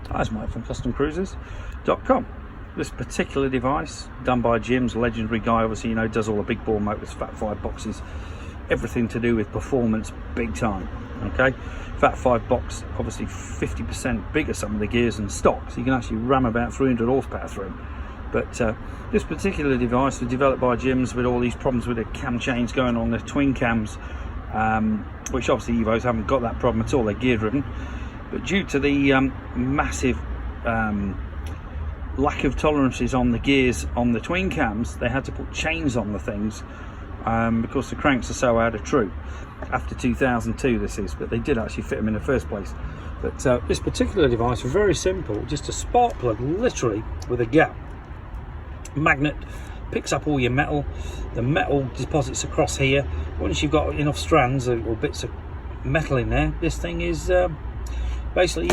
Hi, it's Mike from CustomCruisers.com. This particular device, done by Jim's legendary guy, obviously, you know, does all the big bore motors, Fat 5 boxes, everything to do with performance, big time. Okay, Fat 5 box, obviously 50% bigger some of the gears than stock, so you can actually ram about 300 horsepower through them. But this particular device was developed by Jim's with all these problems with the cam chains going on, the twin cams, which obviously Evos haven't got that problem at all, they're gear driven. But due to the massive lack of tolerances on the gears on the twin cams, they had to put chains on the things because the cranks are so out of true. After 2002 this is, but they did actually fit them in the first place. But this particular device was very simple, just a spark plug literally with a gap. Magnet picks up all your metal, the metal deposits across here. Once you've got enough strands or bits of metal in there, this thing is basically